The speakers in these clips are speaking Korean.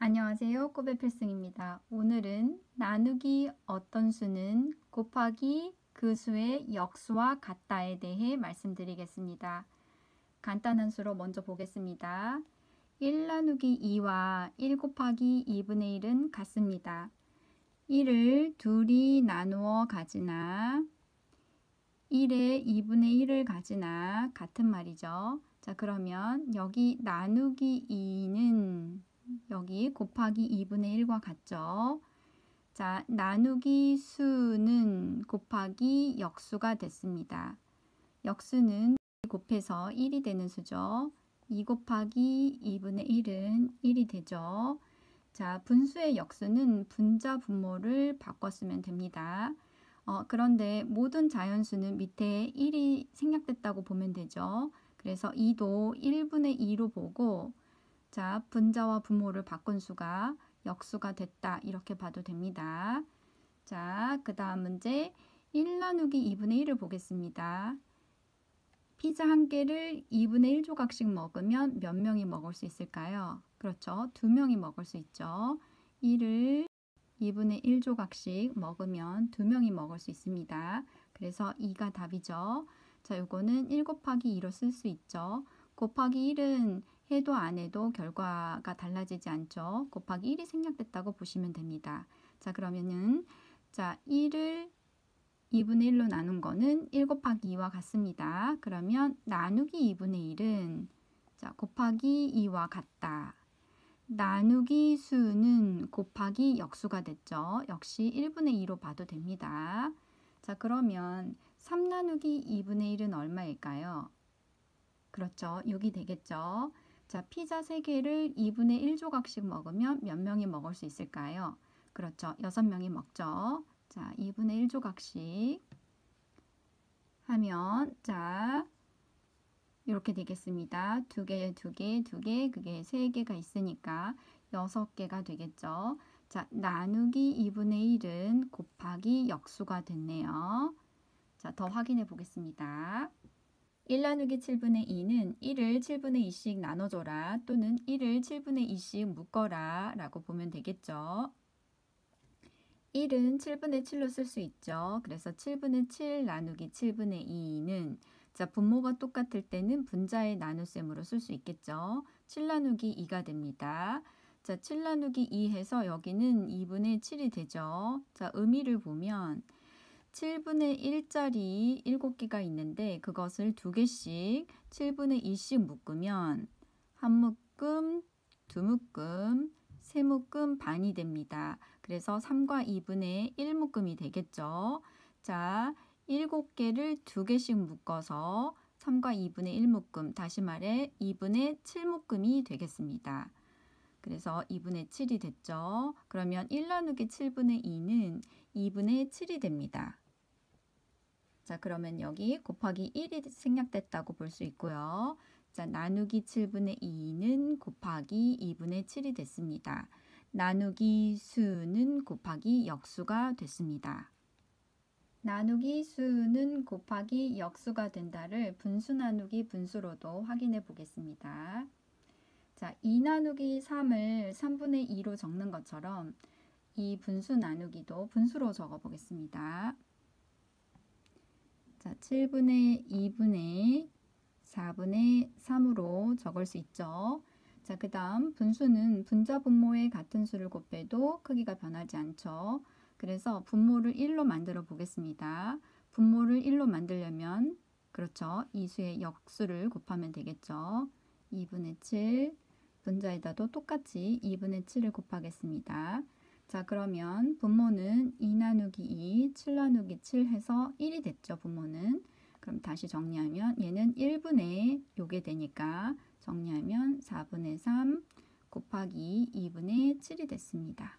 안녕하세요. 꼬베 필승입니다. 오늘은 나누기 어떤 수는 곱하기 그 수의 역수와 같다에 대해 말씀드리겠습니다. 간단한 수로 먼저 보겠습니다. 1 나누기 2와 1 곱하기 2분의 1은 같습니다. 1을 둘이 나누어 가지나 1에 2분의 1을 가지나 같은 말이죠. 자, 그러면 여기 나누기 2는 여기 곱하기 2분의 1과 같죠. 자, 나누기 수는 곱하기 역수가 됐습니다. 역수는 곱해서 1이 되는 수죠. 2 곱하기 2분의 1은 1이 되죠. 자, 분수의 역수는 분자 분모를 바꿨으면 됩니다. 그런데 모든 자연수는 밑에 1이 생략됐다고 보면 되죠. 그래서 2도 1분의 2로 보고 자, 분자와 분모를 바꾼 수가 역수가 됐다 이렇게 봐도 됩니다. 자, 그 다음 문제 1 나누기 2분의 1을 보겠습니다. 피자 한 개를 2분의 1 조각씩 먹으면 몇 명이 먹을 수 있을까요? 그렇죠. 2명이 먹을 수 있죠. 1을 2분의 1 조각씩 먹으면 2명이 먹을 수 있습니다. 그래서 2가 답이죠. 자, 요거는 1 곱하기 2로 쓸 수 있죠. 곱하기 1은 해도 안 해도 결과가 달라지지 않죠. 곱하기 1이 생략됐다고 보시면 됩니다. 자, 그러면은 자, 1을 2분의 1로 나눈 거는 1 곱하기 2와 같습니다. 그러면 나누기 2분의 1은 자, 곱하기 2와 같다. 나누기 수는 곱하기 역수가 됐죠. 역시 1분의 2로 봐도 됩니다. 자, 그러면 3 나누기 2분의 1은 얼마일까요? 그렇죠. 6이 되겠죠. 자, 피자 3개를 2분의 1 조각씩 먹으면 몇 명이 먹을 수 있을까요? 그렇죠. 6명이 먹죠. 자, 2분의 1 조각씩 하면 자, 이렇게 되겠습니다. 2개, 2개, 2개, 그게 3개가 있으니까 6개가 되겠죠. 자, 나누기 2분의 1은 곱하기 역수가 됐네요. 자, 더 확인해 보겠습니다. 1 나누기 7분의 2는 1을 7분의 2씩 나눠줘라 또는 1을 7분의 2씩 묶어라 라고 보면 되겠죠. 1은 7분의 7로 쓸 수 있죠. 그래서 7분의 7 나누기 7분의 2는 자, 분모가 똑같을 때는 분자의 나눗셈으로 쓸 수 있겠죠. 7 나누기 2가 됩니다. 자, 7 나누기 2 해서 여기는 2분의 7이 되죠. 자, 의미를 보면 7분의 1짜리 7개가 있는데 그것을 2개씩 7분의 2씩 묶으면 한 묶음, 두 묶음, 세 묶음 반이 됩니다. 그래서 3과 2분의 1 묶음이 되겠죠. 자, 7개를 2개씩 묶어서 3과 2분의 1 묶음, 다시 말해 2분의 7 묶음이 되겠습니다. 그래서 2분의 7이 됐죠. 그러면 1 나누기 7분의 2는 2분의 7이 됩니다. 자, 그러면 여기 곱하기 1이 생략됐다고 볼 수 있고요. 자, 나누기 7분의 2는 곱하기 2분의 7이 됐습니다. 나누기 수는 곱하기 역수가 됐습니다. 나누기 수는 곱하기 역수가 된다를 분수 나누기 분수로도 확인해 보겠습니다. 자, 2 나누기 3을 3분의 2로 적는 것처럼 이 분수 나누기도 분수로 적어 보겠습니다. 자, 7분의 2분의 4분의 3으로 적을 수 있죠. 자, 그 다음 분수는 분자 분모의 같은 수를 곱해도 크기가 변하지 않죠. 그래서 분모를 1로 만들어 보겠습니다. 분모를 1로 만들려면 그렇죠. 이 수의 역수를 곱하면 되겠죠. 2분의 7 분자에다도 똑같이 2분의 7을 곱하겠습니다. 자, 그러면 분모는 2 나누기 2, 7 나누기 7 해서 1이 됐죠. 분모는. 그럼 다시 정리하면 얘는 1분의 요게 되니까 정리하면 4분의 3 곱하기 2분의 7이 됐습니다.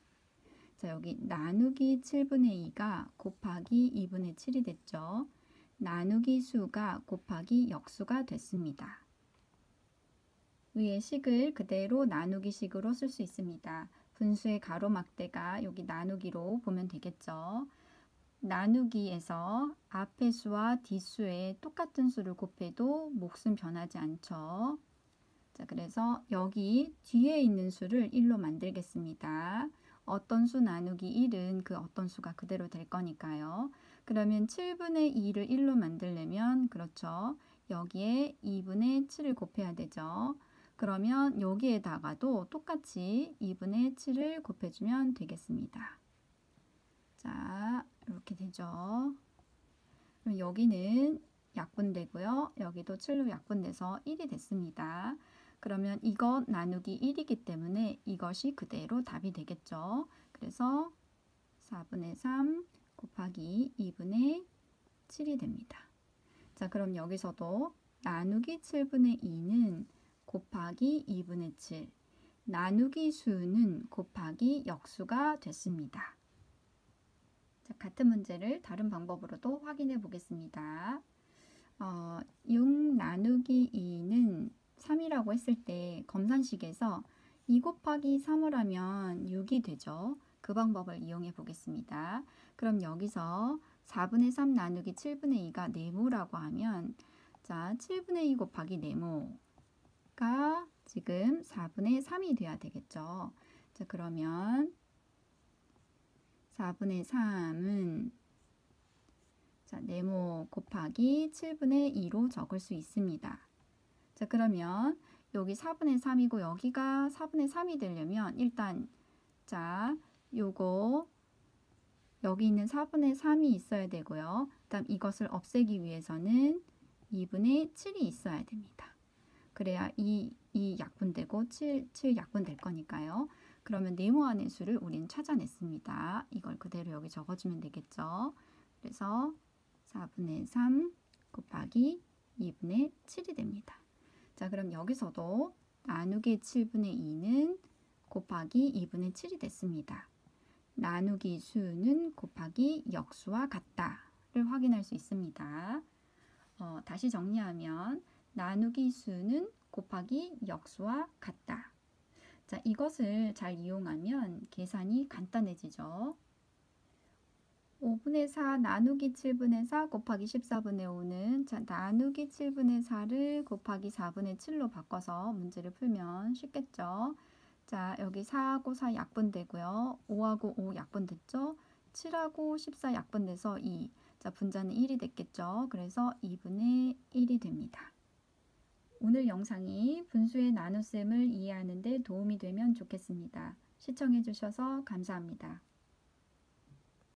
자, 여기 나누기 7분의 2가 곱하기 2분의 7이 됐죠. 나누기 수가 곱하기 역수가 됐습니다. 위의 식을 그대로 나누기 식으로 쓸 수 있습니다. 분수의 가로막대가 여기 나누기로 보면 되겠죠. 나누기에서 앞의 수와 뒷수의 똑같은 수를 곱해도 몫은 변하지 않죠. 자, 그래서 여기 뒤에 있는 수를 1로 만들겠습니다. 어떤 수 나누기 1은 그 어떤 수가 그대로 될 거니까요. 그러면 7분의 2를 1로 만들려면 그렇죠. 여기에 2분의 7을 곱해야 되죠. 그러면 여기에다가도 똑같이 2분의 7을 곱해주면 되겠습니다. 자, 이렇게 되죠. 그럼 여기는 약분되고요. 여기도 7로 약분돼서 1이 됐습니다. 그러면 이거 나누기 1이기 때문에 이것이 그대로 답이 되겠죠. 그래서 4분의 3 곱하기 2분의 7이 됩니다. 자, 그럼 여기서도 나누기 7분의 2는 곱하기 2분의 7, 나누기 수는 곱하기 역수가 됐습니다. 자, 같은 문제를 다른 방법으로도 확인해 보겠습니다. 6 나누기 2는 3이라고 했을 때 검산식에서 2 곱하기 3을 하면 6이 되죠. 그 방법을 이용해 보겠습니다. 그럼 여기서 4분의 3 나누기 7분의 2가 네모라고 하면 자, 7분의 2 곱하기 네모가 지금 4분의 3이 돼야 되겠죠. 자, 그러면 4분의 3은 자, 네모 곱하기 7분의 2로 적을 수 있습니다. 자, 그러면 여기 4분의 3이고 여기가 4분의 3이 되려면 일단 자, 요거 여기 있는 4분의 3이 있어야 되고요. 그다음 이것을 없애기 위해서는 2분의 7이 있어야 됩니다. 그래야 이 약분되고 7 약분될 거니까요. 그러면 네모안의 수를 우린 찾아냈습니다. 이걸 그대로 여기 적어주면 되겠죠. 그래서 4분의 3 곱하기 2분의 7이 됩니다. 자, 그럼 여기서도 나누기 7분의 2는 곱하기 2분의 7이 됐습니다. 나누기 수는 곱하기 역수와 같다를 확인할 수 있습니다. 다시 정리하면 나누기 수는 곱하기 역수와 같다. 자, 이것을 잘 이용하면 계산이 간단해지죠. 5분의 4 나누기 7분의 4 곱하기 14분의 5는 자, 나누기 7분의 4를 곱하기 4분의 7로 바꿔서 문제를 풀면 쉽겠죠. 자, 여기 4하고 4 약분되고요. 5하고 5 약분됐죠. 7하고 14 약분돼서 2. 자, 분자는 1이 됐겠죠. 그래서 2분의 1이 됩니다. 오늘 영상이 분수의 나눗셈을 이해하는 데 도움이 되면 좋겠습니다. 시청해 주셔서 감사합니다.